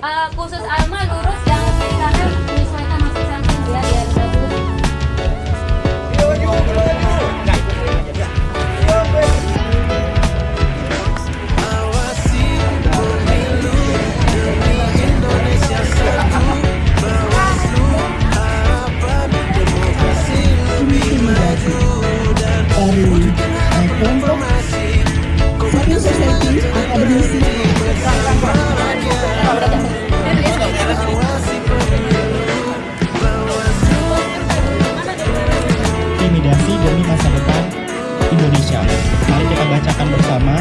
Khusus Alma lurus yang kiri kanan menyesuaikan masuk samping biar bagus. Civil Society Akademisi Intimidasi demi masa depan Indonesia. Mari kita bacakan bersama.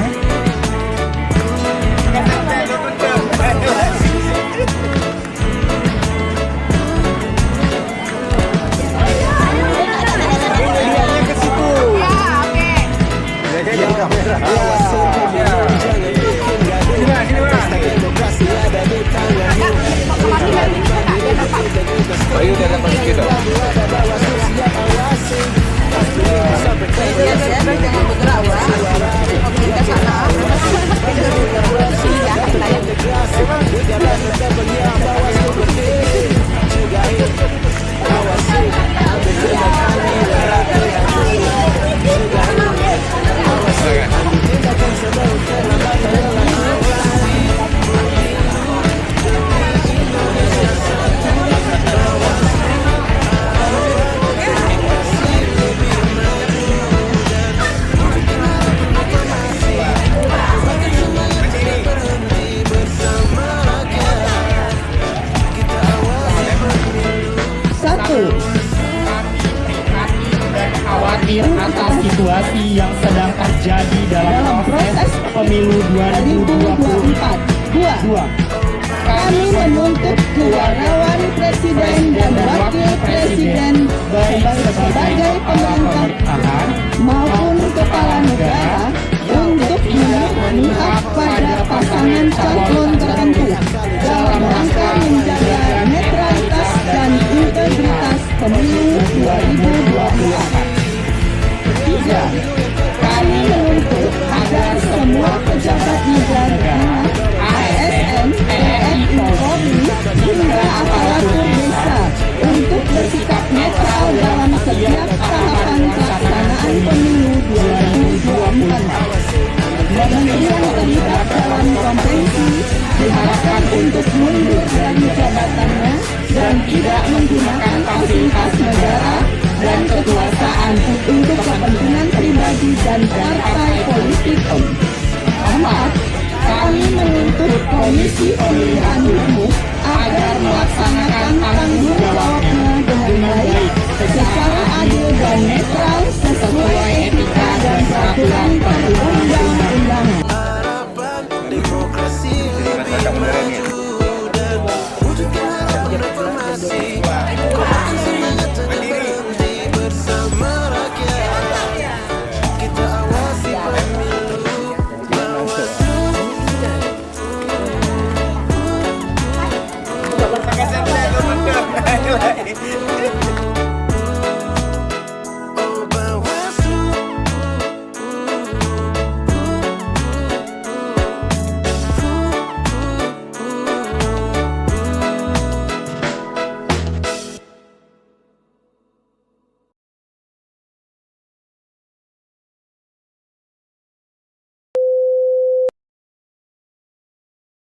Bayu udah dapat gitu. Khawatir atas situasi yang sedang terjadi dalam proses pemilu 2024. Dua. Kami menuntut kewarganegaraan Presiden dan Wakil Presiden sebagai pemerintahan maupun kepala negara untuk memihak pada pasangan calon tertentu dalam rangka menjaga netralitas dan integritas pemilu 2024. Tiga, kami menuntut agar semua pejabat negara, ASN, TNI, Polri, hingga aparatur desa untuk bersikap netral dalam setiap tahapan pelaksanaan pemilu 2024. Menteri yang terlibat dalam konvensi diharapkan untuk mundur dari jabatannya dan tidak menggunakan fasilitas negara dan kekuasaan untuk kepentingan pribadi dan partai politik. 4. Kami menuntut Komisi Pemilihan Umum agar melaksanakan tanggung jawabnya dengan baik, secara adil dan netral sesuai etika dan peraturan perundang-undangan. Demokrasi lebih maju dan wujudkan reformasi. Semangat berhenti bersama rakyat. Kita awasi pemilu, Bawaslu.